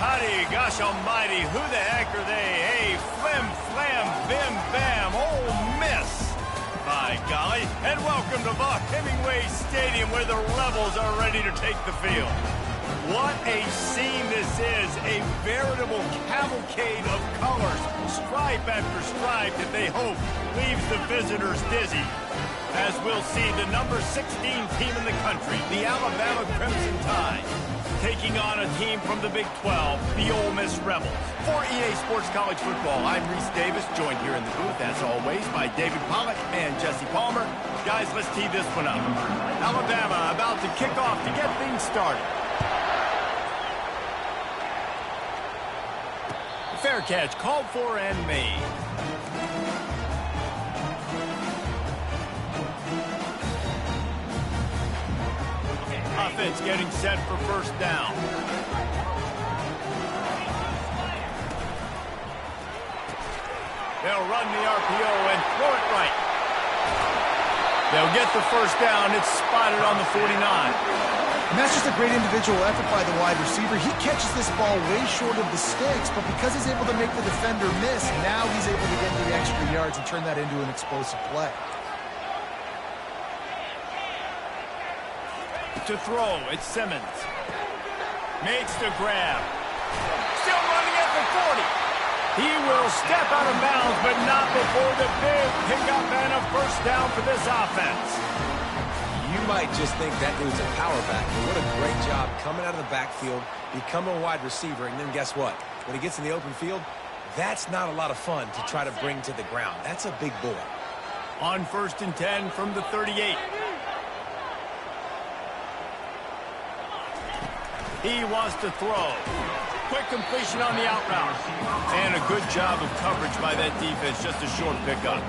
Toddy, gosh almighty, who the heck are they? Hey, flim, flam, bim, bam, Ole Miss. By golly, and welcome to Buck Hemingway Stadium where the Rebels are ready to take the field. What a scene this is, a veritable cavalcade of colors, stripe after stripe that they hope leaves the visitors dizzy. As we'll see, the number 16 team in the country, the Alabama Crimson Tide, taking on a team from the Big 12, the Ole Miss Rebels. For EA Sports College Football, I'm Reese Davis, joined here in the booth, as always, by David Pollock and Jesse Palmer. Guys, let's tee this one up. Alabama about to kick off to get things started. Fair catch called for and made. Offense getting set for first down. They'll run the RPO and throw it right. They'll get the first down. It's spotted on the 49. And that's just a great individual effort by the wide receiver. He catches this ball way short of the sticks, but because he's able to make the defender miss, now he's able to get the extra yards and turn that into an explosive play. To throw, it's Simmons. Makes the grab. Still running at the 40. He will step out of bounds, but not before the big pickup and a first down for this offense. You might just think that dude's a power back, but what a great job coming out of the backfield, becoming a wide receiver, and then guess what? When he gets in the open field, that's not a lot of fun to try to bring to the ground. That's a big boy. On 1st and 10 from the 38. He wants to throw. Quick completion on the out route. And a good job of coverage by that defense, just a short pickup.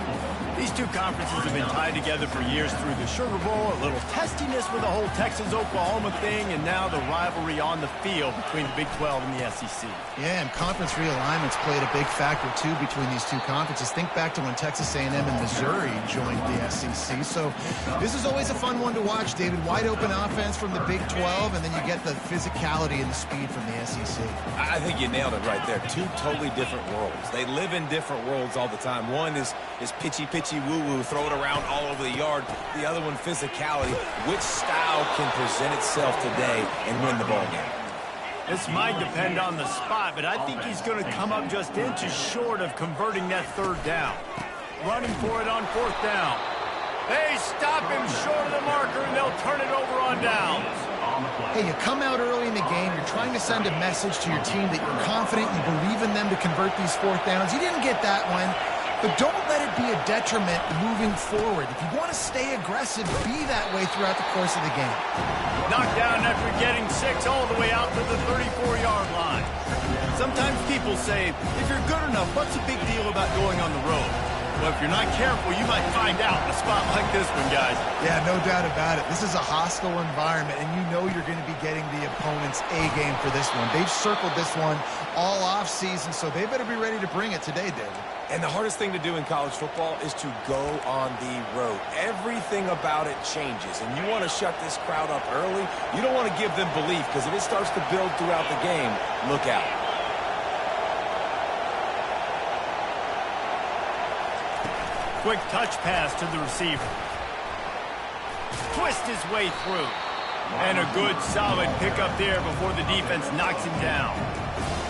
These two conferences have been tied together for years through the Sugar Bowl, a little testiness with the whole Texas-Oklahoma thing, and now the rivalry on the field between the Big 12 and the SEC. Yeah, and conference realignments played a big factor, too, between these two conferences. Think back to when Texas A&M and Missouri joined the SEC. So this is always a fun one to watch, David. Wide open offense from the Big 12, and then you get the physicality and the speed from the SEC. I think you nailed it right there. Two totally different worlds. They live in different worlds all the time. One is pitchy woo-woo, throw it around all over the yard. The other one, physicality. Which style can present itself today and win the ball game? This might depend on the spot, but I think he's going to come up just inches short of converting that third down. Running for it on 4th down. They stop him short of the marker, and they'll turn it over on downs. Hey, you come out early in the game, you're trying to send a message to your team that you're confident, you believe in them to convert these 4th downs. You didn't get that one. But don't let it be a detriment moving forward. If you want to stay aggressive, be that way throughout the course of the game. Knocked down after getting 6 all the way out to the 34-yard line. Sometimes people say, if you're good enough, what's the big deal about going on the road? Well, if you're not careful, you might find out in a spot like this one, guys. Yeah, no doubt about it. This is a hostile environment, and you know you're going to be getting the opponent's A-game for this one. They've circled this one all off-season, so they better be ready to bring it today, David. And the hardest thing to do in college football is to go on the road. Everything about it changes, and you want to shut this crowd up early. You don't want to give them belief, because if it starts to build throughout the game, look out. Quick touch pass to the receiver. Twist his way through. And a good, solid pickup there before the defense knocks him down.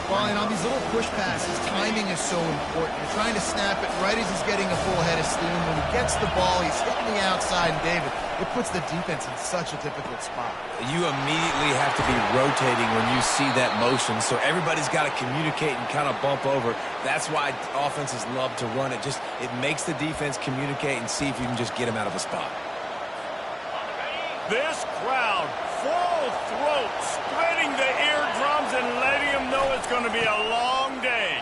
Well, and on these little push passes, timing is so important. You're trying to snap it right as he's getting a full head of steam. When he gets the ball, he's hitting the outside, and David, it puts the defense in such a difficult spot. You immediately have to be rotating when you see that motion, so everybody's got to communicate and kind of bump over. That's why offenses love to run it. It makes the defense communicate and see if you can just get him out of a spot. This crowd, full throat, splitting the eardrums and letting them know it's going to be a long day.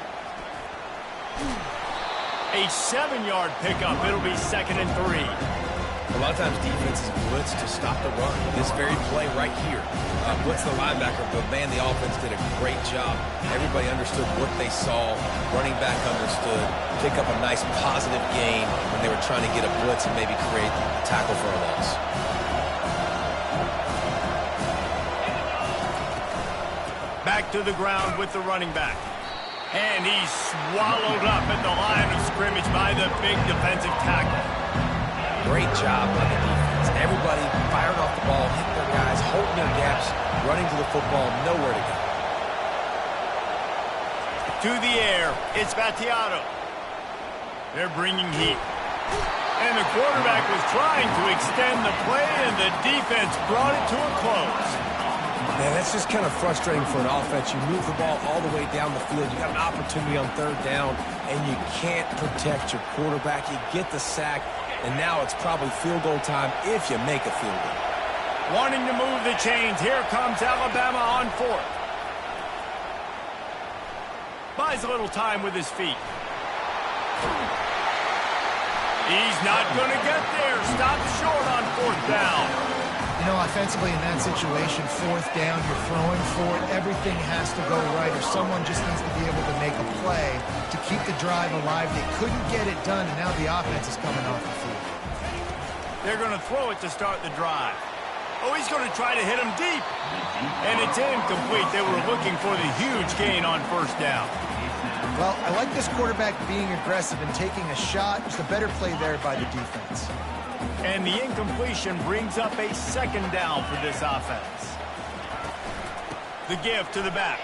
A 7-yard pickup. It'll be 2nd and 3. A lot of times defenses blitz to stop the run. This very play right here. Blitz the linebacker, but man, the offense did a great job. Everybody understood what they saw. Running back understood. Pick up a nice positive gain when they were trying to get a blitz and maybe create a tackle for a loss. back to the ground with the running back. And he's swallowed up at the line of scrimmage by the big defensive tackle. Great job by the defense. Everybody firing off the ball, hitting their guys, holding their gaps, running to the football, nowhere to go. To the air, it's Battiato. They're bringing heat. And the quarterback was trying to extend the play, and the defense brought it to a close. Man, that's just kind of frustrating for an offense. You move the ball all the way down the field. You got an opportunity on third down, and you can't protect your quarterback. You get the sack, and now it's probably field goal time if you make a field goal. Wanting to move the chains, here comes Alabama on fourth. Buys a little time with his feet. He's not going to get there. Stops short on fourth down. You know, offensively in that situation, fourth down, you're throwing for it. Everything has to go right, or someone just needs to be able to make a play to keep the drive alive. They couldn't get it done, and now the offense is coming off the field. They're going to throw it to start the drive. Oh, he's going to try to hit him deep. And it's incomplete. They were looking for the huge gain on first down. Well, I like this quarterback being aggressive and taking a shot. Just a better play there by the defense. And the incompletion brings up a second down for this offense. The give to the back.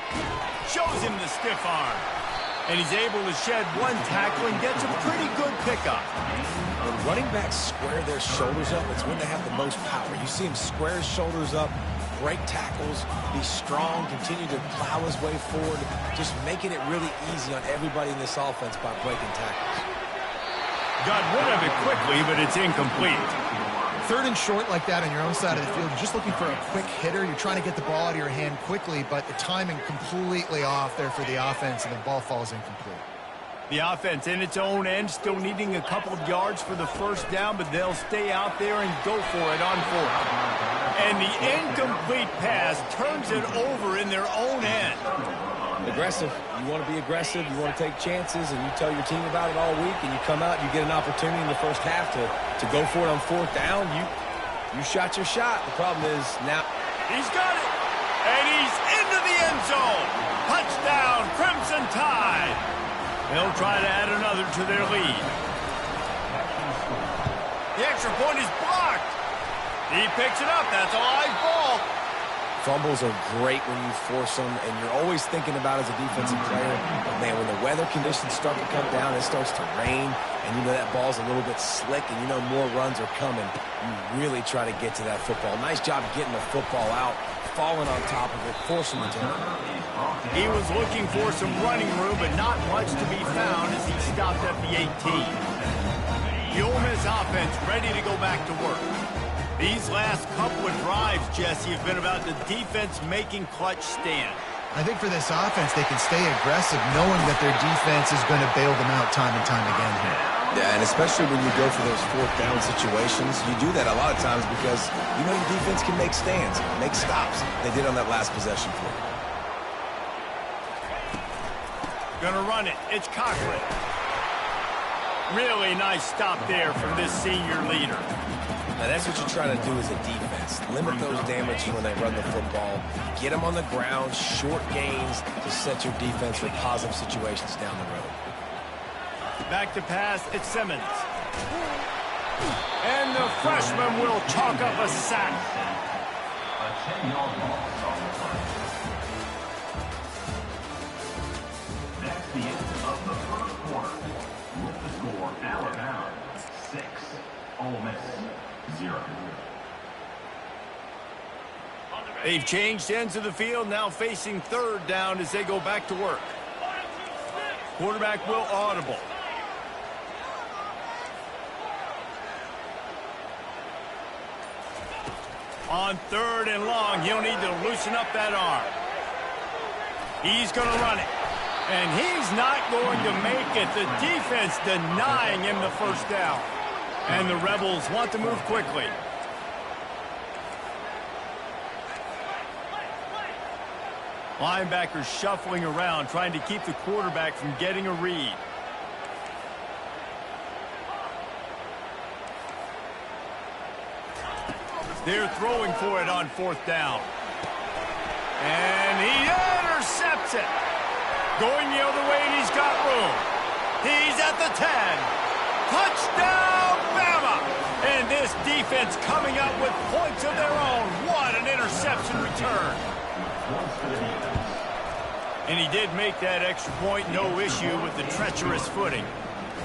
Shows him the stiff arm. And he's able to shed one tackle and gets a pretty good pickup. When running backs square their shoulders up, it's when they have the most power. You see him square his shoulders up, break tackles, be strong, continue to plow his way forward, just making it really easy on everybody in this offense by breaking tackles. Got rid of it quickly, but it's incomplete. Third and short like that on your own side of the field, you're just looking for a quick hitter. You're trying to get the ball out of your hand quickly, but the timing completely off there for the offense, and the ball falls incomplete. The offense in its own end, still needing a couple of yards for the first down, but they'll stay out there and go for it on fourth. And the incomplete pass turns it over in their own end. Aggressive. You want to be aggressive. You want to take chances, and you tell your team about it all week, and you come out, you get an opportunity in the first half to go for it on fourth down. You shot your shot. The problem is now he's got it, and he's into the end zone. Touchdown, Crimson Tide. They'll try to add another to their lead. The extra point is blocked. He picks it up. That's a live ball. Fumbles are great when you force them, and you're always thinking about as a defensive player, but man, when the weather conditions start to come down, it starts to rain, and you know that ball's a little bit slick, and you know more runs are coming. You really try to get to that football. Nice job getting the football out, falling on top of it, forcing the turnover. He was looking for some running room, but not much to be found as he stopped at the 18. The Ole Miss offense ready to go back to work. These last couple of drives, Jesse, have been about the defense making clutch stand. I think for this offense, they can stay aggressive knowing that their defense is going to bail them out time and time again here. Yeah, and especially when you go for those fourth down situations, you do that a lot of times because you know your defense can make stands, make stops. They did on that last possession for you. Gonna run it. It's Cochran. Really nice stop there from this senior leader. Now, that's what you try to do as a defense. Limit those damages when they run the football. Get them on the ground, short gains to set your defense for positive situations down the road. Back to pass, it's Simmons. And the freshman will chalk up a sack. That's the end of the first quarter. With the score, Alabama 6, Ole Miss 0. They've changed ends of the field, now facing third down as they go back to work. Quarterback will audible. On third and long, he'll need to loosen up that arm. He's going to run it. And he's not going to make it. The defense denying him the first down. And the Rebels want to move quickly. Linebackers shuffling around, trying to keep the quarterback from getting a read. They're throwing for it on fourth down. And he intercepts it. Going the other way, and he's got room. He's at the 10. Touchdown, Bama! And this defense coming up with points of their own. What an interception return. And he did make that extra point, no issue with the treacherous footing.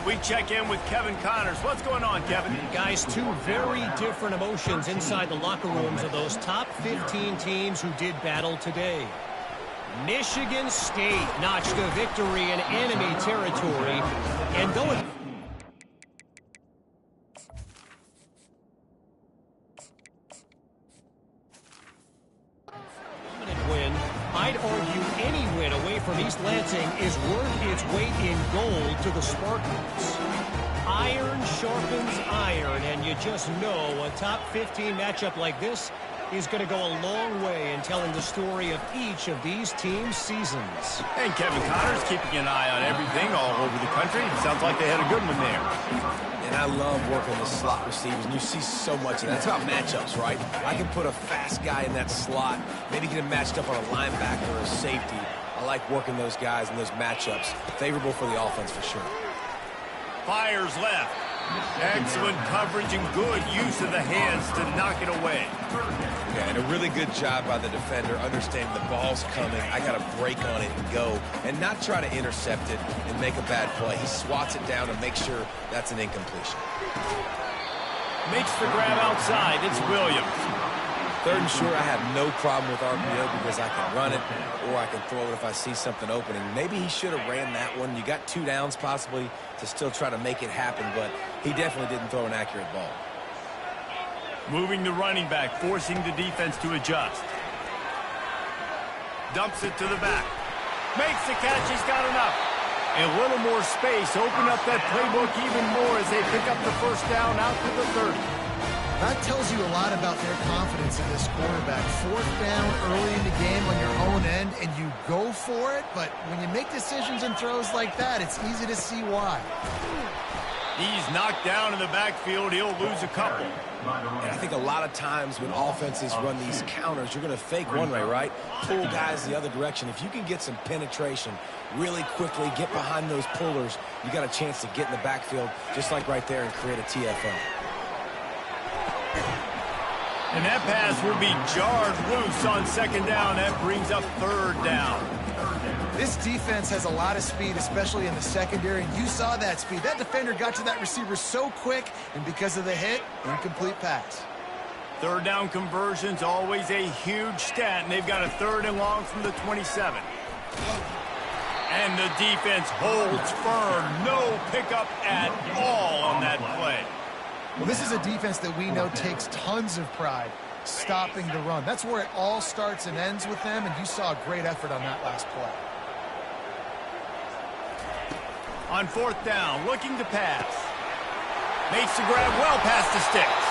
We check in with Kevin Connors. What's going on, Kevin? Guys, two very different emotions inside the locker rooms of those top 15 teams who did battle today. Michigan State notched a victory in enemy territory, and though it win, I'd argue any win away from East Lansing is worth its weight in gold to the Spartans. Iron sharpens iron, and you just know a top 15 matchup like this is going to go a long way in telling the story of each of these teams' seasons. And Kevin Connors keeping an eye on everything all over the country. Sounds like they had a good one there. And I love working the slot receivers, and you see so much of that. That's about matchups, right? I can put a fast guy in that slot, maybe get him matched up on a linebacker or a safety. I like working those guys in those matchups. Favorable for the offense for sure. Fires left. Excellent coverage and good use of the hands to knock it away. Yeah, and a really good job by the defender understanding the ball's coming. I got to break on it and go and not try to intercept it and make a bad play. He swats it down and makes sure that's an incompletion. Makes the grab outside. It's Williams. Third and short, I have no problem with RPO because I can run it or I can throw it if I see something opening. Maybe he should have ran that one. You got 2 downs possibly to still try to make it happen, but he definitely didn't throw an accurate ball. Moving the running back, forcing the defense to adjust. Dumps it to the back. Makes the catch. He's got enough. And a little more space. Open up that playbook even more as they pick up the first down out to the 30. That tells you a lot about their confidence in this quarterback. 4th down early in the game on your own end, and you go for it. But when you make decisions and throws like that, it's easy to see why. He's knocked down in the backfield. He'll lose a couple. And I think a lot of times when offenses run these counters, you're going to fake one way, right? Pull guys the other direction. If you can get some penetration really quickly, get behind those pullers, you got a chance to get in the backfield, just like right there, and create a TFL. And that pass will be jarred loose on 2nd down. That brings up 3rd down. This defense has a lot of speed, especially in the secondary, and you saw that speed. That defender got to that receiver so quick, and because of the hit, incomplete pass. 3rd down conversion's always a huge stat, and they've got a 3rd and long from the 27. And the defense holds firm. No pickup at all on that play. Well, this is a defense that we know takes tons of pride stopping the run. That's where it all starts and ends with them, and you saw a great effort on that last play. On 4th down, looking to pass. Makes the grab well past the sticks.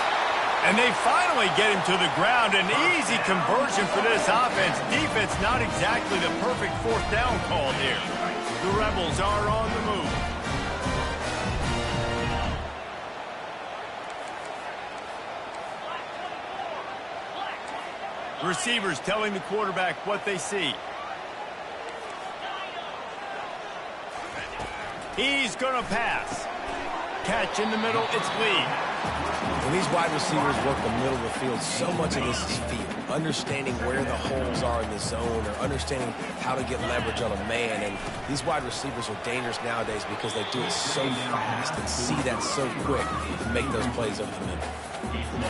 And they finally get him to the ground. An easy conversion for this offense. Defense not exactly the perfect 4th down call here. The Rebels are on the move. Receivers telling the quarterback what they see. He's going to pass. Catch in the middle, it's Lee. When these wide receivers work the middle of the field, so much of this is feel. Understanding where the holes are in the zone or understanding how to get leverage on a man. And these wide receivers are dangerous nowadays because they do it so fast and see that so quick and make those plays over the middle.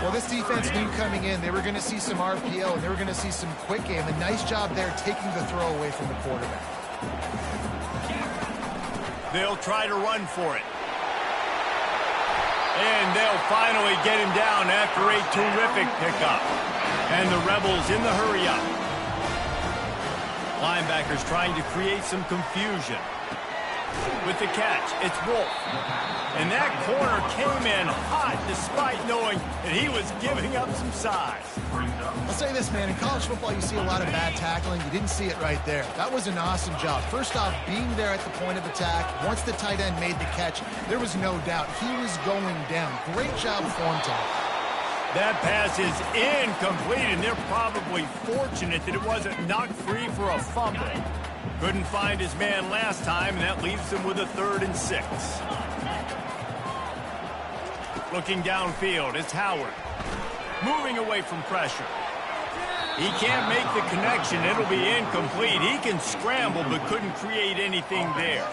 Well, this defense knew coming in they were going to see some RPO and they were going to see some quick game. A nice job there taking the throw away from the quarterback. They'll try to run for it. And they'll finally get him down after a terrific pickup. And the Rebels in the hurry-up. Linebackers trying to create some confusion. With the catch, it's Wolf. And that corner came in hot despite knowing that he was giving up some size. I'll say this, man. In college football, you see a lot of bad tackling. You didn't see it right there. That was an awesome job. First off, being there at the point of attack. Once the tight end made the catch, there was no doubt he was going down. Great job form tackle. That pass is incomplete, and they're probably fortunate that it wasn't knocked free for a fumble. Couldn't find his man last time, and that leaves him with a 3rd and 6. Looking downfield, it's Howard. Moving away from pressure. He can't make the connection. It'll be incomplete. He can scramble, but couldn't create anything there.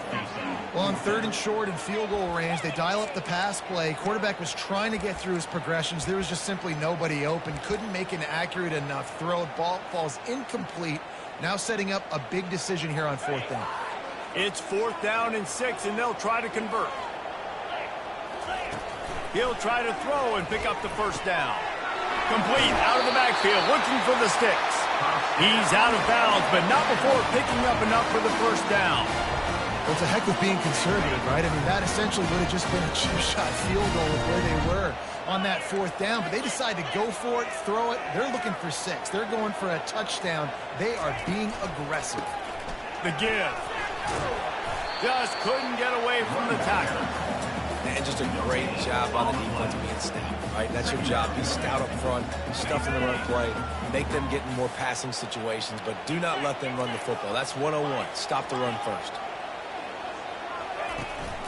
Well, on 3rd and short and field goal range, they dial up the pass play. Quarterback was trying to get through his progressions. There was just simply nobody open. Couldn't make an accurate enough throw. Ball falls incomplete. Now setting up a big decision here on 4th down. It's 4th down and 6, and they'll try to convert. He'll try to throw and pick up the 1st down. Complete out of the backfield, looking for the sticks. He's out of bounds, but not before picking up enough for the 1st down. Well, it's a heck of being conservative, right? I mean, that essentially would have just been a cheap-shot field goal with where they were on that 4th down. But they decide to go for it, throw it. They're looking for 6. They're going for a touchdown. They are being aggressive. The give. Just couldn't get away from the tackle. And just a great job on the defense being stout, right? That's your job. Be stout up front, stuff in the run play, make them get in more passing situations, but do not let them run the football. That's 101. Stop the run first.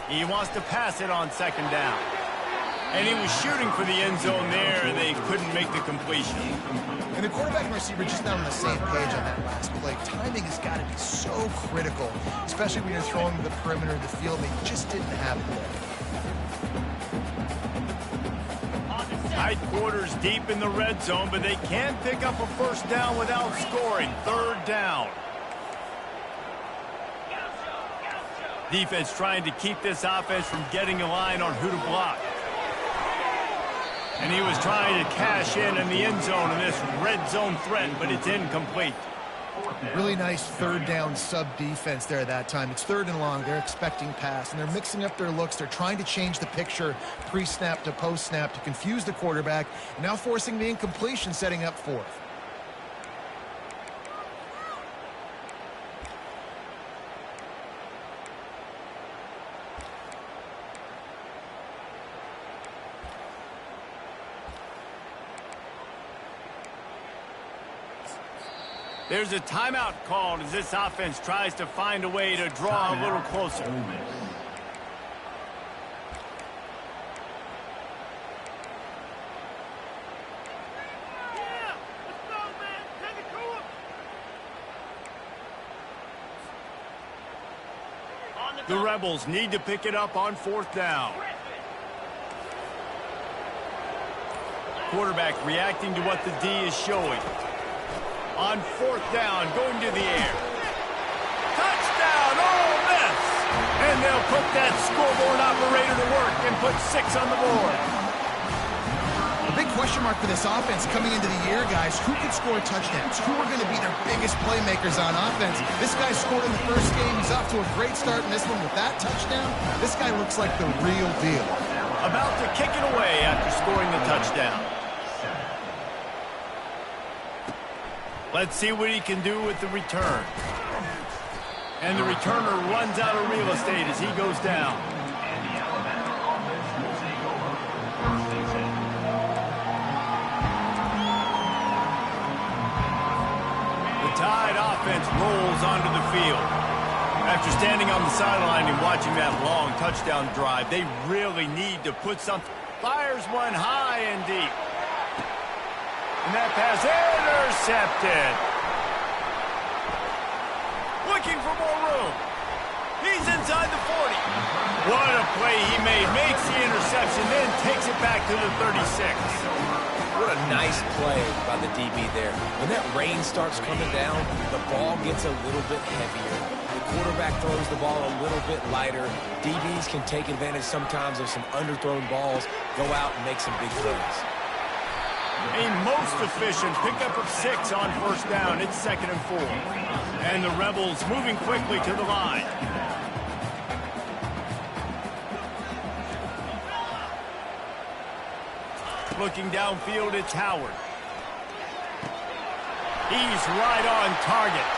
He wants to pass it on 2nd down. And he was shooting for the end zone there, and they couldn't make the completion. And the quarterback and receiver just not on the same page on that last play. Timing has got to be so critical, especially when you're throwing to the perimeter of the field. They just didn't have it there. Tight quarters deep in the red zone, but they can pick up a 1st down without scoring. 3rd down. Defense trying to keep this offense from getting a line on who to block. And he was trying to cash in the end zone in this red zone threat, but it's incomplete. Really nice 3rd down sub-defense there that time. It's 3rd and long. They're expecting pass, and they're mixing up their looks. They're trying to change the picture pre-snap to post-snap to confuse the quarterback, and now forcing the incompletion, setting up 4th. There's a timeout called as this offense tries to find a way to draw a little closer. The Rebels need to pick it up on 4th down. Quarterback reacting to what the D is showing. On 4th down, going to the air. Touchdown, Ole Miss! And they'll put that scoreboard operator to work and put 6 on the board. A big question mark for this offense coming into the year, guys. Who could score touchdowns? Who are going to be their biggest playmakers on offense? This guy scored in the 1st game. He's off to a great start in this one with that touchdown. This guy looks like the real deal. About to kick it away after scoring the touchdown. Let's see what he can do with the return. And the returner runs out of real estate as he goes down. The Tide offense rolls onto the field. After standing on the sideline and watching that long touchdown drive, they really need to put something. Fires one high and deep. And that pass intercepted. Looking for more room. He's inside the 40. What a play he made. Makes the interception, then takes it back to the 36. What a nice play by the DB there. When that rain starts coming down, the ball gets a little bit heavier. The quarterback throws the ball a little bit lighter. DBs can take advantage sometimes of some underthrown balls, go out and make some big plays. A most efficient pickup of 6 on 1st down. It's 2nd and 4. And the Rebels moving quickly to the line. Looking downfield, it's Howard. He's right on target.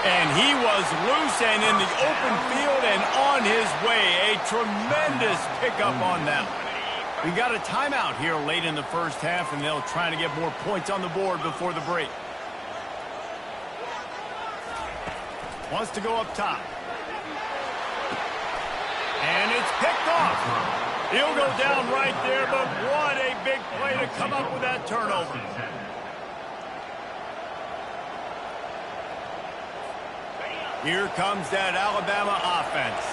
And he was loose and in the open field and on his way. A tremendous pickup on that one. We got a timeout here late in the first half, and they'll try to get more points on the board before the break. Wants to go up top. And it's picked off. He'll go down right there, but what a big play to come up with that turnover. Here comes that Alabama offense.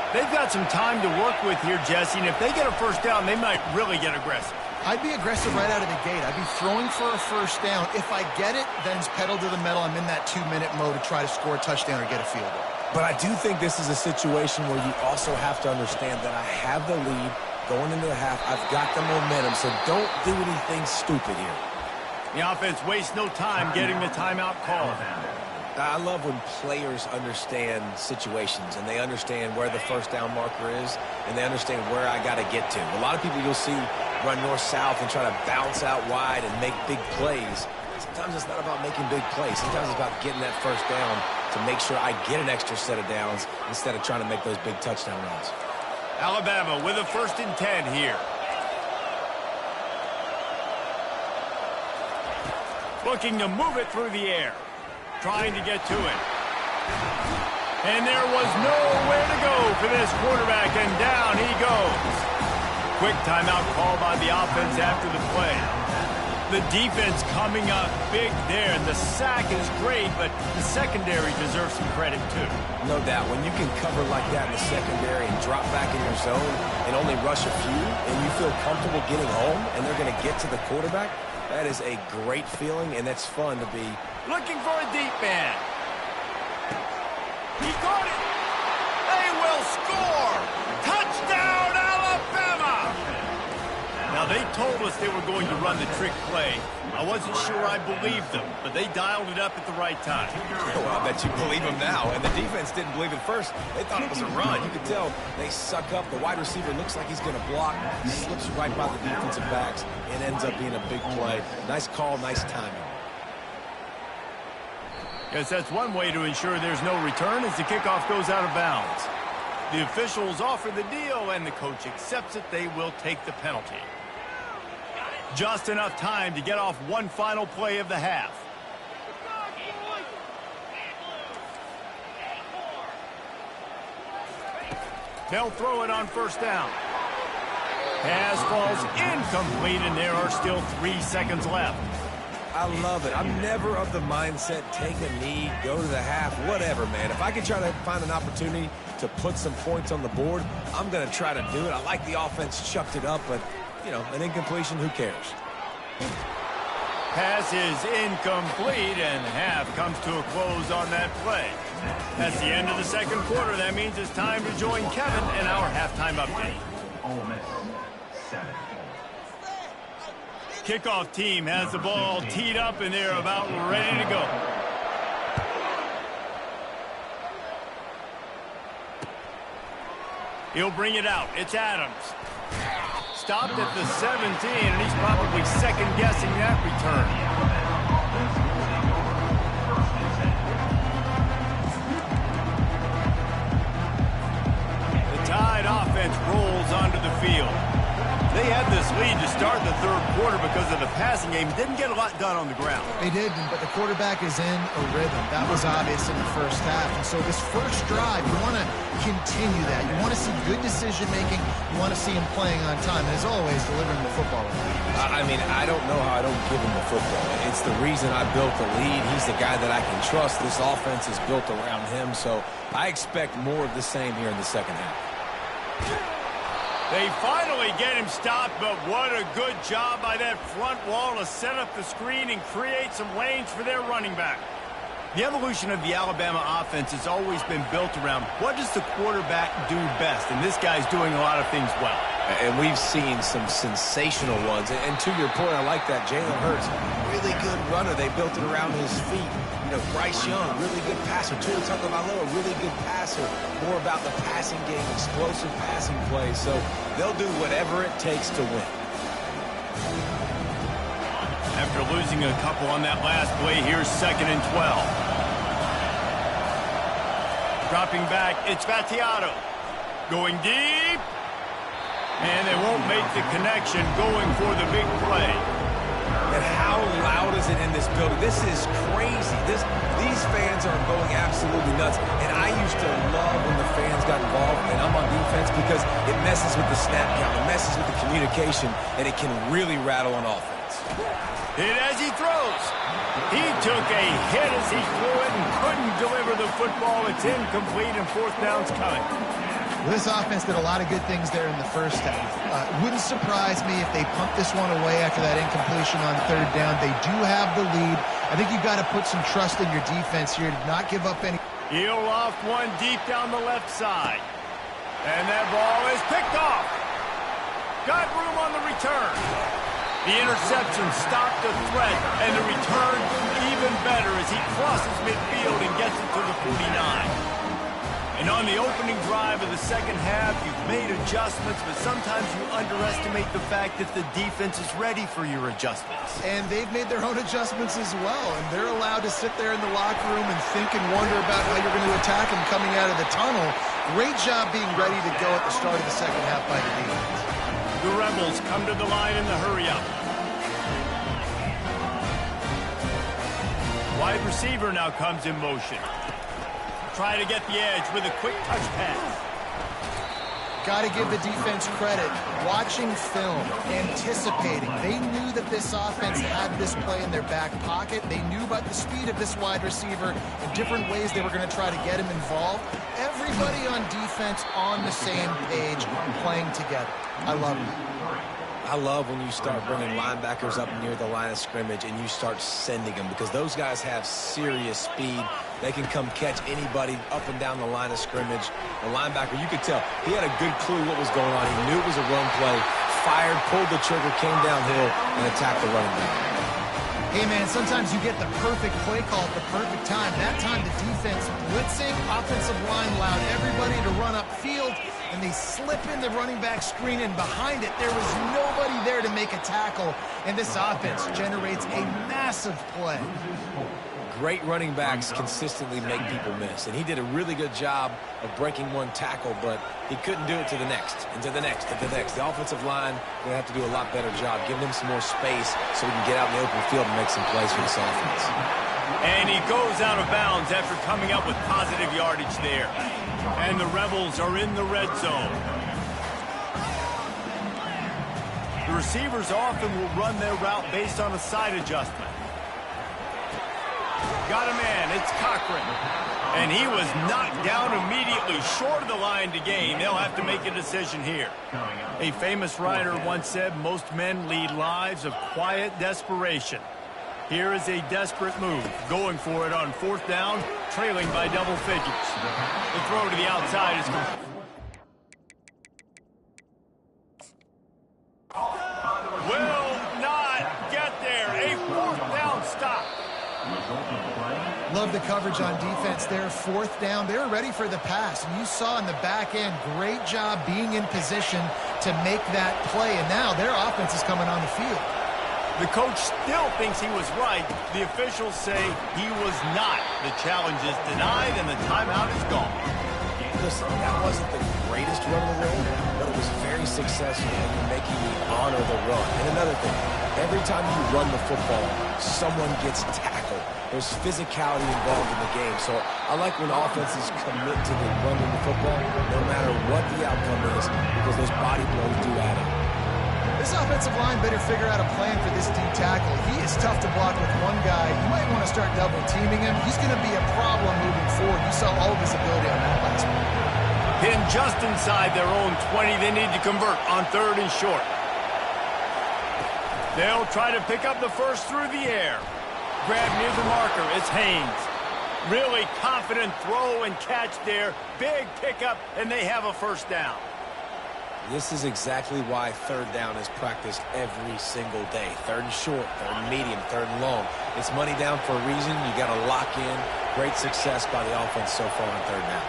They've got some time to work with here, Jesse, and if they get a first down, they might really get aggressive. I'd be aggressive right out of the gate. I'd be throwing for a first down. If I get it, then it's pedal to the metal. I'm in that 2-minute mode to try to score a touchdown or get a field goal. But I do think this is a situation where you also have to understand that I have the lead going into the half. I've got the momentum, so don't do anything stupid here. The offense wastes no time getting the timeout called. I love when players understand situations and they understand where the first down marker is and they understand where I got to get to. A lot of people you'll see run north-south and try to bounce out wide and make big plays. Sometimes it's not about making big plays. Sometimes it's about getting that first down to make sure I get an extra set of downs instead of trying to make those big touchdown runs. Alabama with a 1st and 10 here. Looking to move it through the air. Trying to get to it. And there was nowhere to go for this quarterback, and down he goes. Quick timeout call by the offense after the play. The defense coming up big there, and the sack is great, but the secondary deserves some credit too. No doubt. When you can cover like that in the secondary and drop back in your zone and only rush a few, and you feel comfortable getting home, and they're going to get to the quarterback, that is a great feeling, and it's fun to be looking for a deep man. He got it. They will score. Touchdown, Alabama. Now, they told us they were going to run the trick play. I wasn't sure I believed them, but they dialed it up at the right time. Well, I bet you believe them now. And the defense didn't believe it first. They thought it was a run. You could tell they suck up. The wide receiver looks like he's going to block. He slips right by the defensive backs and ends up being a big play. Nice call, nice timing. Yes, that's one way to ensure there's no return as the kickoff goes out of bounds. The officials offer the deal, and the coach accepts it. They will take the penalty. Just enough time to get off one final play of the half. They'll throw it on 1st down. Pass falls incomplete, and there are still 3 seconds left. I love it. I'm never of the mindset, take a knee, go to the half, whatever, man. If I can try to find an opportunity to put some points on the board, I'm going to try to do it. I like the offense chucked it up, but, you know, an incompletion, who cares? Pass is incomplete, and half comes to a close on that play. That's the end of the 2nd quarter. That means it's time to join Kevin in our halftime update. Ole Miss 7. Kickoff team has the ball teed up, and they're about ready to go. He'll bring it out. It's Adams. Stopped at the 17, and he's probably second-guessing that return. The Tide offense rolls onto the field. They had this lead to start the 3rd quarter because of the passing game. Didn't get a lot done on the ground. They did, but the quarterback is in a rhythm. That was obvious in the first half. And so this first drive, you want to continue that. You want to see good decision-making. You want to see him playing on time. And as always, delivering the football. I mean, I don't know how I don't give him the football. It's the reason I built the lead. He's the guy that I can trust. This offense is built around him. So I expect more of the same here in the second half. They finally get him stopped, but what a good job by that front wall to set up the screen and create some lanes for their running back. The evolution of the Alabama offense has always been built around what does the quarterback do best, and this guy's doing a lot of things well. And we've seen some sensational ones. And to your point, I like that. Jalen Hurts, really good runner. They built it around his feet. You know, Bryce Young, really good passer. Tua Tagovailoa, really good passer. More about the passing game, explosive passing plays. So they'll do whatever it takes to win. After losing a couple on that last play, here's 2nd and 12. Dropping back, it's Vattiato. Going deep. And they won't make the connection going for the big play. And how loud is it in this building? This is crazy. These fans are going absolutely nuts. And I used to love when the fans got involved, and I'm on defense, because it messes with the snap count, it messes with the communication, and it can really rattle on offense. Hit as he throws. He took a hit as he threw it and couldn't deliver the football. It's incomplete, and fourth down's coming. This offense did a lot of good things there in the first half. Wouldn't surprise me if they pumped this one away after that incompletion on third down. They do have the lead. I think you've got to put some trust in your defense here to not give up any. He'll loft one deep down the left side. And that ball is picked off. Got room on the return. The interception stopped the threat, and the return even better as he crosses midfield and gets it to the 49. And on the opening drive of the second half, you've made adjustments, but sometimes you underestimate the fact that the defense is ready for your adjustments. And they've made their own adjustments as well, and they're allowed to sit there in the locker room and think and wonder about how you're going to attack them coming out of the tunnel. Great job being ready to go at the start of the second half by the defense. The Rebels come to the line in the hurry-up. Wide receiver now comes in motion. Try to get the edge with a quick touch pass. Got to give the defense credit. Watching film, anticipating. They knew that this offense had this play in their back pocket. They knew about the speed of this wide receiver and different ways they were going to try to get him involved. Everybody on defense on the same page, playing together. I love it. I love when you start bringing linebackers up near the line of scrimmage and you start sending them, because those guys have serious speed. They can come catch anybody up and down the line of scrimmage. The linebacker, you could tell, he had a good clue what was going on. He knew it was a run play, fired, pulled the trigger, came downhill, and attacked the running back. Hey, man, sometimes you get the perfect play call at the perfect time. That time, the defense blitzing, offensive line allowed everybody to run upfield, and they slip in the running back screen, and behind it, there was nobody there to make a tackle, and this offense generates a massive play. Great running backs consistently make people miss, and he did a really good job of breaking one tackle, but he couldn't do it to the next, and to the next, and to the next. The offensive line going to have to do a lot better job, giving him some more space so he can get out in the open field and make some plays for this offense. And he goes out of bounds after coming up with positive yardage there. And the Rebels are in the red zone. The receivers often will run their route based on a side adjustment. Got a man, it's Cochran. And he was knocked down immediately short of the line to gain. They'll have to make a decision here. A famous writer once said, most men lead lives of quiet desperation. Here is a desperate move, going for it on fourth down, trailing by double figures. The throw to the outside is complete. Will not get there. A fourth down stop. Love the coverage on defense there. Fourth down. They were ready for the pass. And you saw in the back end, great job being in position to make that play. And now their offense is coming on the field. The coach still thinks he was right. The officials say he was not. The challenge is denied, and the timeout is gone. Listen, that wasn't the greatest run of the road, but it was very successful in making you honor the run. And another thing, every time you run the football, someone gets tackled. There's physicality involved in the game. So I like when offenses commit to the running the football, no matter what the outcome is, because those body blows do add up. This offensive line better figure out a plan for this D tackle. He is tough to block with one guy. You might want to start double teaming him. He's going to be a problem moving forward. You saw all of his ability on that last one. Pinned just inside their own 20. They need to convert on third and short. They'll try to pick up the first through the air. Grab near the marker. It's Haynes. Really confident throw and catch there. Big pickup, and they have a first down. This is exactly why third down is practiced every single day. Third and short, third and medium, third and long. It's money down for a reason. You got to lock in. Great success by the offense so far on third down.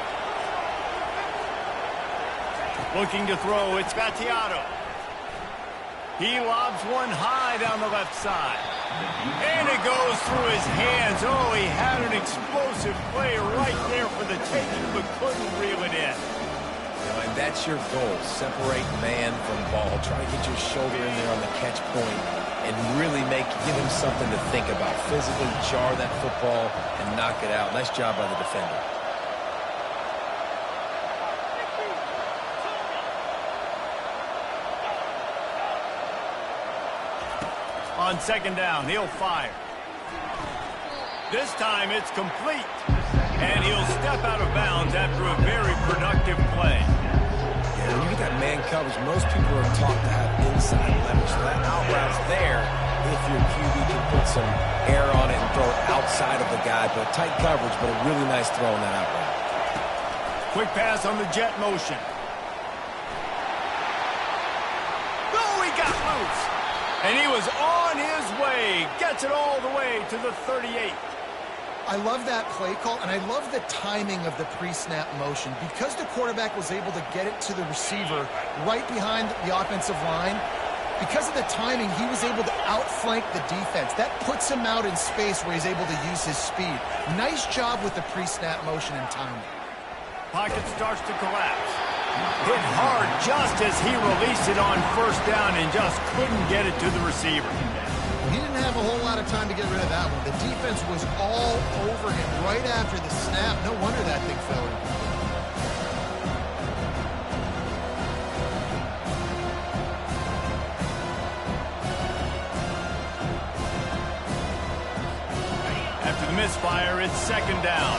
Looking to throw, it's Battiato. He lobs one high down the left side. And it goes through his hands. Oh, he had an explosive play right there for the taking, but couldn't reel it in. And that's your goal. Separate man from ball. Try to get your shoulder in there on the catch point and really give him something to think about. Physically jar that football and knock it out. Nice job by the defender. On second down, he'll fire. This time it's complete. And he'll step out of bounds after a very productive play. Yeah, when you get that man coverage, most people are taught to have inside leverage. So that out route's there if your QB can put some air on it and throw it outside of the guy. But tight coverage, but a really nice throw on that out route. Quick pass on the jet motion. Oh, he got loose. And he was on his way. Gets it all the way to the 38. I love that play call, and I love the timing of the pre-snap motion. Because the quarterback was able to get it to the receiver right behind the offensive line, because of the timing, he was able to outflank the defense. That puts him out in space where he's able to use his speed. Nice job with the pre-snap motion and timing. Pocket starts to collapse. Hit hard just as he released it on first down and just couldn't get it to the receiver. He didn't have a whole lot of time to get rid of that one. The defense was all over him right after the snap. No wonder that thing fell in. After the misfire, it's second down.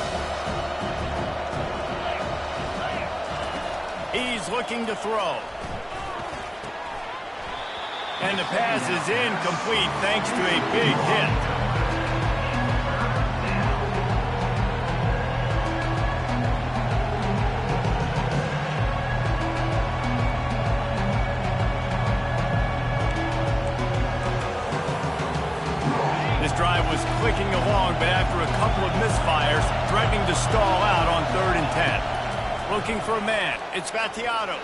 He's looking to throw. And the pass is incomplete thanks to a big hit. This drive was clicking along, but after a couple of misfires, threatening to stall out on 3rd and 10. Looking for a man. It's Vattiato.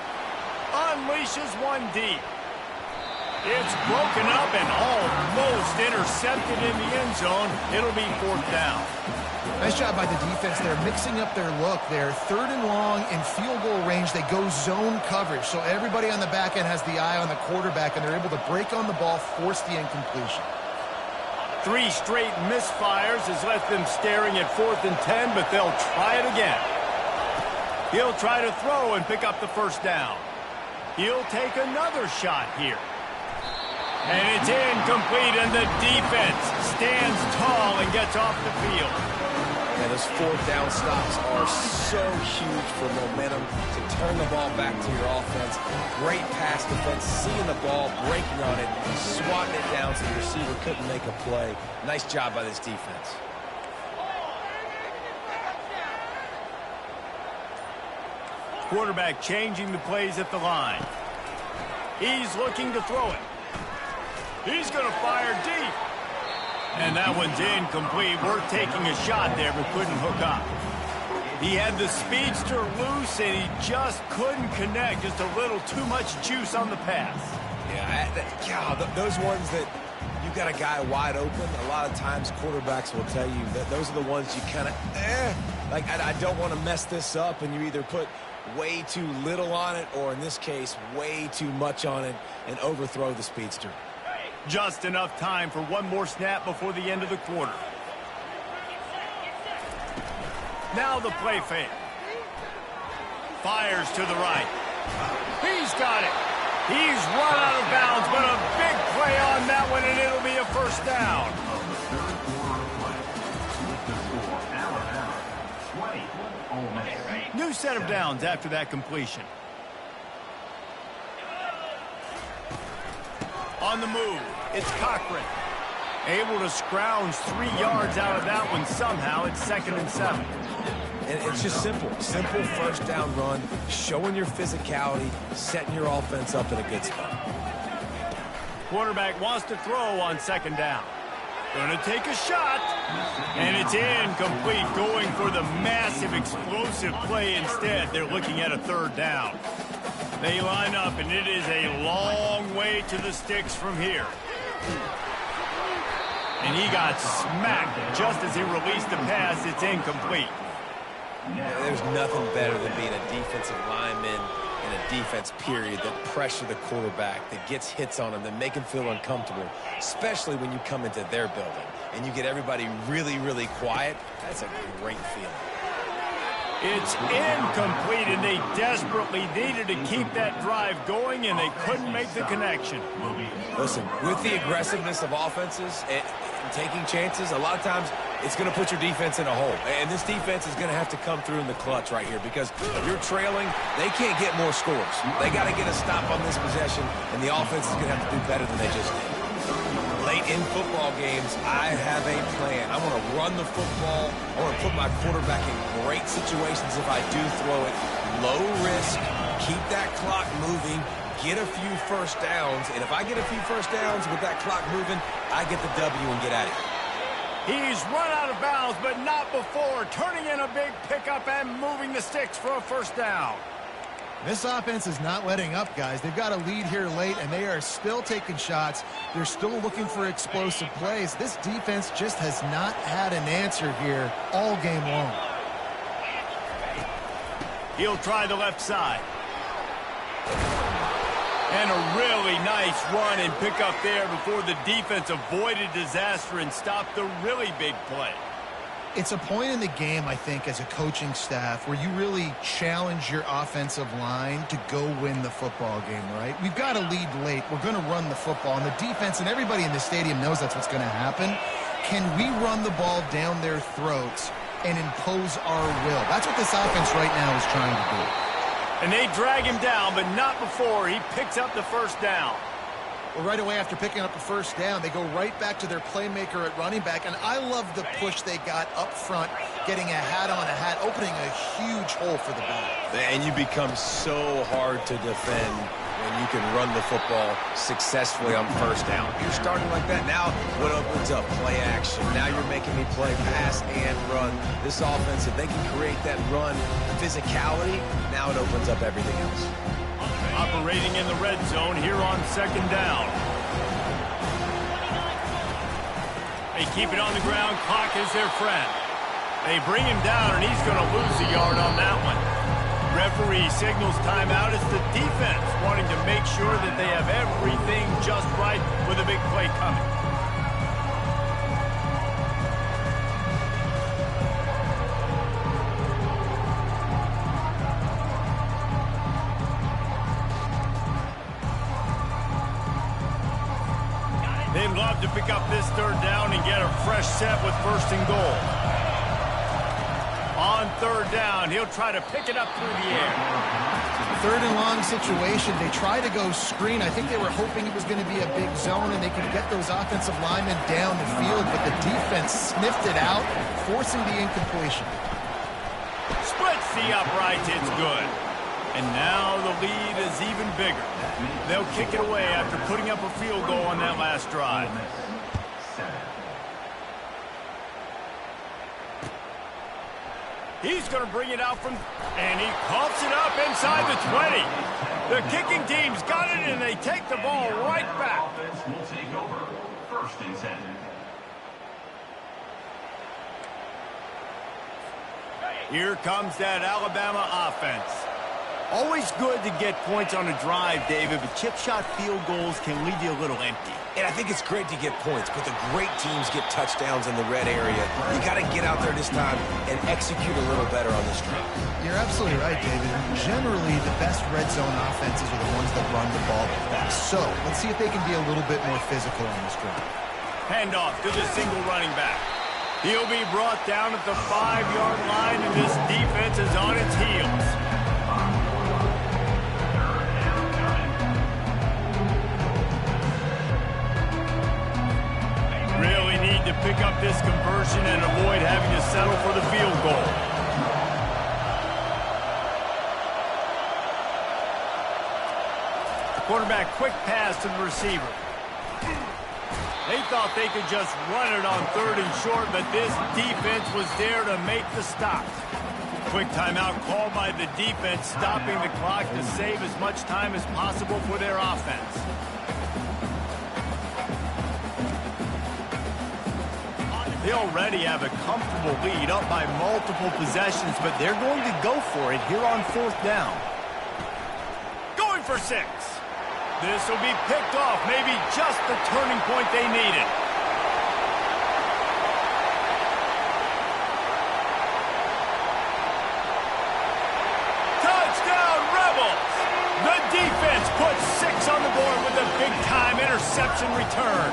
Unleashes one deep. It's broken up and almost intercepted in the end zone. It'll be 4th down. Nice job by the defense there, mixing up their look there. 3rd and long in field goal range. They go zone coverage, so everybody on the back end has the eye on the quarterback, and they're able to break on the ball, force the incompletion. 3 straight misfires has left them staring at 4th and 10, but they'll try it again. He'll try to throw and pick up the first down. He'll take another shot here. And it's incomplete, and the defense stands tall and gets off the field. Yeah, those 4th down stops are so huge for momentum to turn the ball back to your offense. Great pass defense, seeing the ball, breaking on it, swatting it down so the receiver couldn't make a play. Nice job by this defense. Quarterback changing the plays at the line. He's looking to throw it. He's going to fire deep. And that one's incomplete. Worth taking a shot there, but couldn't hook up. He had the speedster loose, and he just couldn't connect. Just a little too much juice on the pass. Yeah, those ones that you got a guy wide open, a lot of times quarterbacks will tell you that those are the ones you kind of, I don't want to mess this up, and you either put way too little on it, or in this case, way too much on it, and overthrow the speedster. Just enough time for one more snap before the end of the quarter. Now the play fake. Fires to the right. He's got it. He's run out of bounds, but a big play on that one, and it'll be a first down. New set of downs after that completion. On the move, it's Cochran. Able to scrounge 3 yards out of that one somehow. It's 2nd and 7. And it's just simple. Simple first down run, showing your physicality, setting your offense up in a good spot. Quarterback wants to throw on 2nd down. Going to take a shot. And it's incomplete. Going for the massive explosive play instead. They're looking at a 3rd down. They line up, and it is a long way to the sticks from here. And he got smacked just as he released the pass. It's incomplete. There's nothing better than being a defensive lineman in a defense period that pressure the quarterback, that gets hits on him, that make him feel uncomfortable, especially when you come into their building and you get everybody really, really quiet. That's a great feeling. It's incomplete, and they desperately needed to keep that drive going, and they couldn't make the connection. Listen, with the aggressiveness of offenses and taking chances, a lot of times it's going to put your defense in a hole. And this defense is going to have to come through in the clutch right here because if you're trailing, they can't get more scores. They got to get a stop on this possession, and the offense is going to have to do better than they just did. Late in football games, I have a plan. I want to run the football. I want to put my quarterback in great situations if I do throw it. Low risk, keep that clock moving, get a few first downs. And if I get a few first downs with that clock moving, I get the W and get out of here. He's run out of bounds, but not before. Turning in a big pickup and moving the sticks for a first down. This offense is not letting up, guys. They've got a lead here late, and they are still taking shots. They're still looking for explosive plays. This defense just has not had an answer here all game long. He'll try the left side. And a really nice run and pick up there before the defense avoided disaster and stopped the really big play. It's a point in the game, I think, as a coaching staff where you really challenge your offensive line to go win the football game, right? We've got a lead late. We're going to run the football. And the defense and everybody in the stadium knows that's what's going to happen. Can we run the ball down their throats and impose our will? That's what this offense right now is trying to do. And they drag him down, but not before he picks up the first down. Well, right away after picking up the first down, they go right back to their playmaker at running back. And I love the push they got up front, getting a hat on a hat, opening a huge hole for the back. And you become so hard to defend when you can run the football successfully on first down. You're starting like that. Now what opens up? Play action. Now you're making me play pass and run. This offense, if they can create that run physicality, now it opens up everything else. Operating in the red zone here on second down. They keep it on the ground. Clock is their friend. They bring him down, and he's going to lose a yard on that one. Referee signals timeout. It's the defense wanting to make sure that they have everything just right with a big play coming. They'd love to pick up this third down and get a fresh set with first and goal. On third down, he'll try to pick it up through the air. Third and long situation. They try to go screen. I think they were hoping it was going to be a big zone and they could get those offensive linemen down the field, but the defense sniffed it out, forcing the incompletion. Splits the uprights. It's good. And now the lead is even bigger. They'll kick it away after putting up a field goal on that last drive. He's going to bring it out from, and he coughs it up inside the 20. The kicking team's got it, and they take the ball right back. Offense will take over. First and 10. Here comes that Alabama offense. Always good to get points on a drive, David, but chip shot field goals can leave you a little empty. And I think it's great to get points, but the great teams get touchdowns in the red area. You got to get out there this time and execute a little better on this drive. You're absolutely right, David. Generally, the best red zone offenses are the ones that run the ball the best. So let's see if they can be a little bit more physical on this drive. Handoff to the single running back. He'll be brought down at the 5-yard line, and this defense is on its heels. Really need to pick up this conversion and avoid having to settle for the field goal. Quarterback, quick pass to the receiver. They thought they could just run it on third and short, but this defense was there to make the stop. Quick timeout called by the defense, stopping the clock to save as much time as possible for their offense. They already have a comfortable lead up by multiple possessions, but they're going to go for it here on 4th down. Going for 6. This will be picked off, maybe just the turning point they needed. Touchdown, Rebels! The defense puts 6 on the board with a big-time interception return.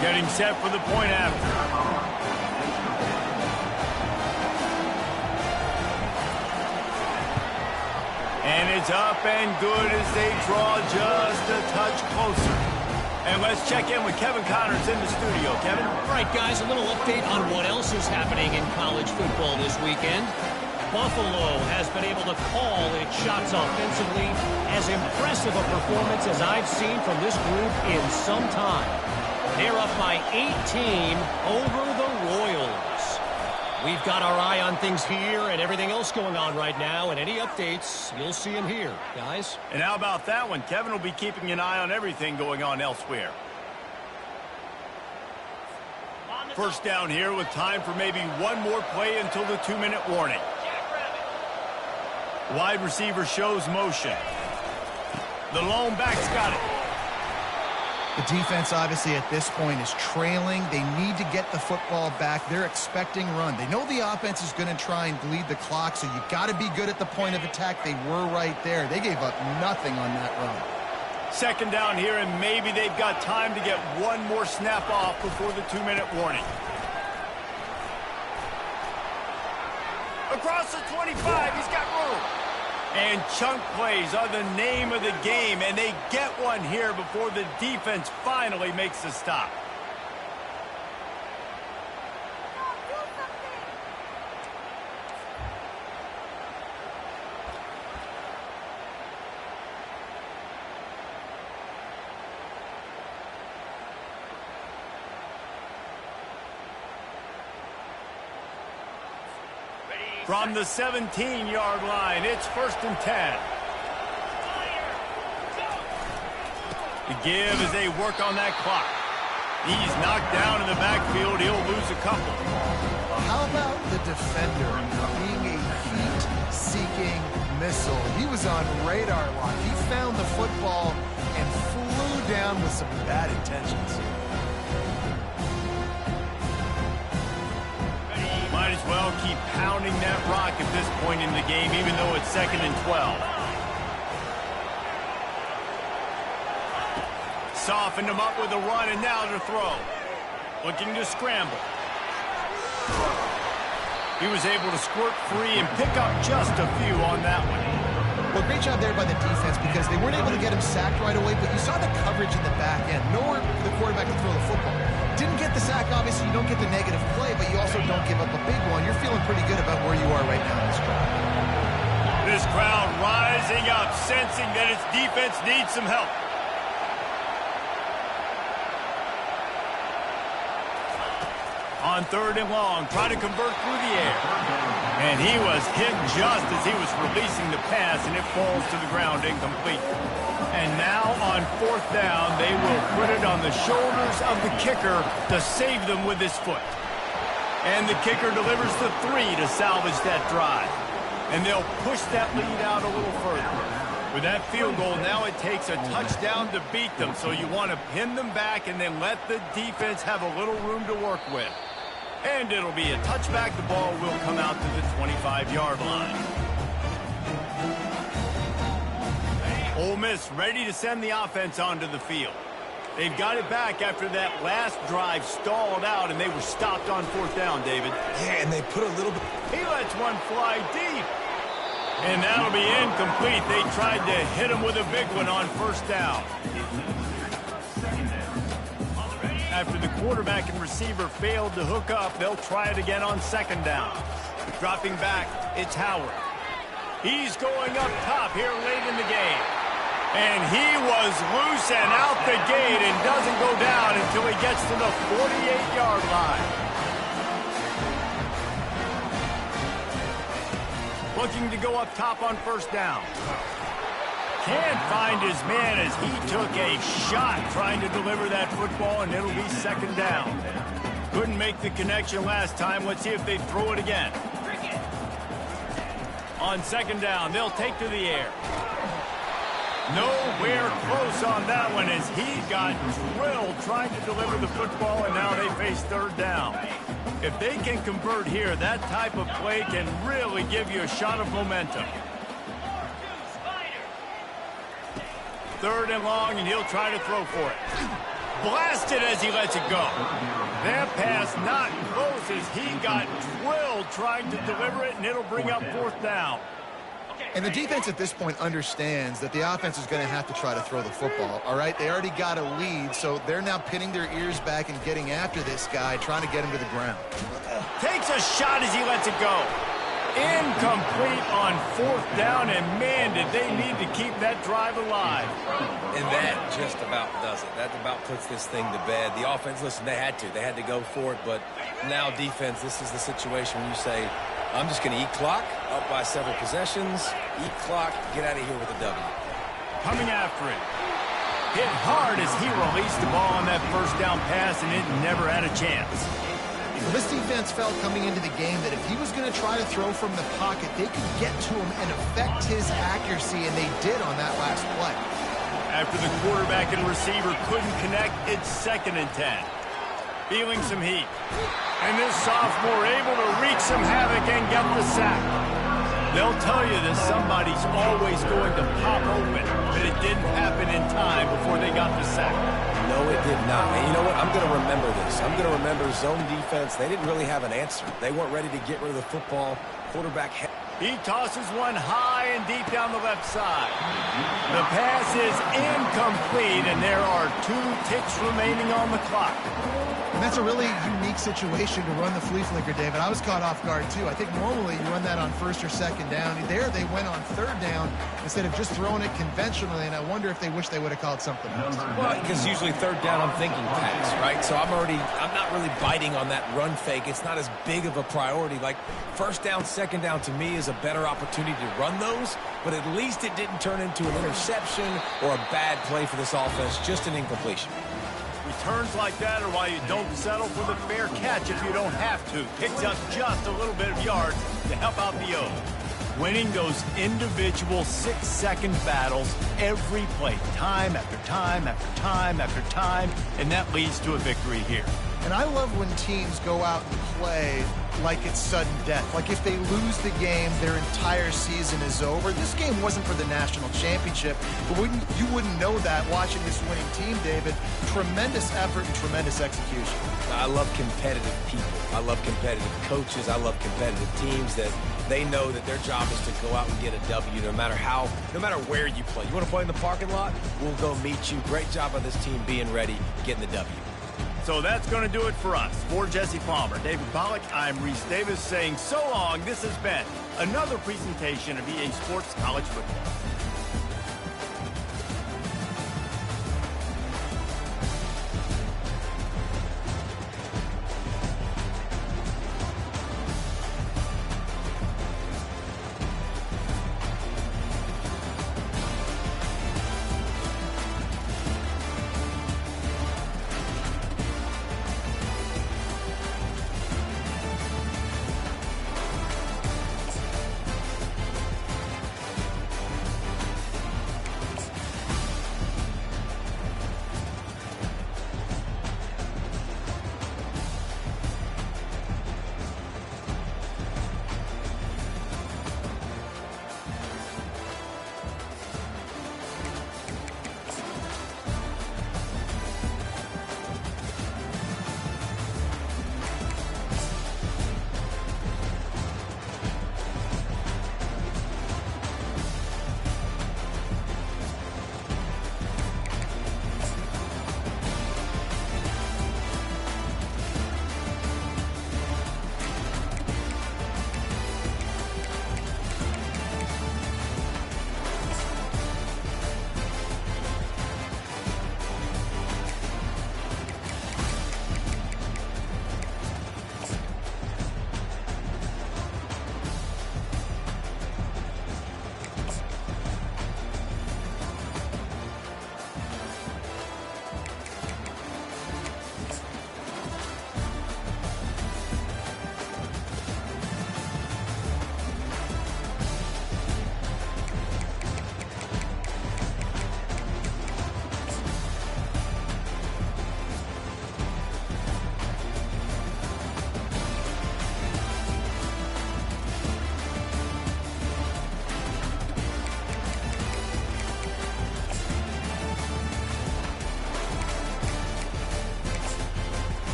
Getting set for the point after. And it's up and good as they draw just a touch closer. And let's check in with Kevin Connors in the studio. Kevin? All right, guys, a little update on what else is happening in college football this weekend. Buffalo has been able to call its shots offensively. As impressive a performance as I've seen from this group in some time. They're up by 18 over the Royals. We've got our eye on things here and everything else going on right now, and any updates, you'll see them here, guys. And how about that one? Kevin will be keeping an eye on everything going on elsewhere. First down here with time for maybe one more play until the 2-minute warning. Wide receiver shows motion. The lone back's got it. The defense, obviously, at this point is trailing. They need to get the football back. They're expecting run. They know the offense is going to try and bleed the clock, so you got to be good at the point of attack. They were right there. They gave up nothing on that run. Second down here, and maybe they've got time to get one more snap off before the 2-minute warning. Across the 25, he's got room. And chunk plays are the name of the game, and they get one here before the defense finally makes the stop. From the 17-yard line, it's 1st and 10. The give as they work on that clock. He's knocked down in the backfield. He'll lose a couple. How about the defender being a heat-seeking missile? He was on radar lock. He found the football and flew down with some bad intentions. Might as well keep pounding that rock at this point in the game, even though it's 2nd and 12. Softened him up with a run, and now to throw. Looking to scramble. He was able to squirt free and pick up just a few on that one. Well, great job there by the defense because they weren't able to get him sacked right away, but you saw the coverage in the back end. Nowhere for the quarterback to throw the football. Didn't get the sack, obviously. You don't get the negative play, but you also don't give up a big one. You're feeling pretty good about where you are right now in this drive. This crowd rising up, sensing that its defense needs some help. On 3rd and long, trying to convert through the air. And he was hit just as he was releasing the pass, and it falls to the ground incomplete. And now on 4th down, they will put it on the shoulders of the kicker to save them with his foot. And the kicker delivers the 3 to salvage that drive. And they'll push that lead out a little further. With that field goal, now it takes a touchdown to beat them. So you want to pin them back and then let the defense have a little room to work with. And it'll be a touchback. The ball will come out to the 25-yard line. Ole Miss ready to send the offense onto the field. They've got it back after that last drive stalled out, and they were stopped on 4th down, David. Yeah, and they put a little bit... He lets one fly deep. And that'll be incomplete. They tried to hit him with a big one on 1st down. After the quarterback and receiver failed to hook up, they'll try it again on 2nd down. Dropping back, it's Howard. He's going up top here late in the game. And he was loose and out the gate and doesn't go down until he gets to the 48-yard line. looking to go up top on first down. Can't find his man as he took a shot trying to deliver that football, and it'll be second down. Couldn't make the connection last time. Let's see if they throw it again. On second down, they'll take to the air. Nowhere close on that one as he got drilled trying to deliver the football, and now they face third down. If they can convert here, that type of play can really give you a shot of momentum. Third and long, and he'll try to throw for it. Blasted as he lets it go. That pass not close as he got drilled trying to deliver it, and it'll bring up fourth down. And the defense at this point understands that the offense is going to have to try to throw the football, all right? They already got a lead, so they're now pinning their ears back and getting after this guy, trying to get him to the ground. Takes a shot as he lets it go. Incomplete on fourth down, and man, did they need to keep that drive alive. And that just about does it. That about puts this thing to bed. The offense, listen, they had to go for it, but now defense, this is the situation where you say, I'm just going to eat clock, up by several possessions, eat clock, get out of here with a W. Coming after it. Hit hard as he released the ball on that first down pass, and it never had a chance. Well, this defense felt coming into the game that if he was going to try to throw from the pocket, they could get to him and affect his accuracy, and they did on that last play. After the quarterback and receiver couldn't connect, it's 2nd and 10. Feeling some heat. And this sophomore able to wreak some havoc and get the sack. They'll tell you that somebody's always going to pop open, but it didn't happen in time before they got the sack. No, it did not. And you know what? I'm going to remember this. I'm going to remember zone defense. They didn't really have an answer. They weren't ready to get rid of the football. Quarterback. He tosses one high and deep down the left side. The pass is incomplete, and there are 2 ticks remaining on the clock. And that's a really unique situation to run the flea flicker, David. I was caught off guard, too. I think normally you run that on first or second down. There they went on third down instead of just throwing it conventionally, and I wonder if they wish they would have called something else. Well, because usually third down I'm thinking pass, right? So I'm not really biting on that run fake. It's not as big of a priority. Like first down, second down to me is a better opportunity to run those, but at least it didn't turn into an interception or a bad play for this offense, just an incompletion. Returns like that are why you don't settle for the fair catch if you don't have to. Picks up just a little bit of yards to help out the O. Winning those individual 6-second battles every play, time after time after time after time, and that leads to a victory here. And I love when teams go out and play like it's sudden death. Like if they lose the game, their entire season is over. This game wasn't for the national championship, but you wouldn't know that watching this winning team, David. Tremendous effort and tremendous execution. I love competitive people. I love competitive coaches. I love competitive teams that they know that their job is to go out and get a W no matter where you play. You want to play in the parking lot? We'll go meet you. Great job by this team being ready, getting the W. So that's going to do it for us. For Jesse Palmer, David Pollack, I'm Reese Davis saying so long. This has been another presentation of EA Sports College Football.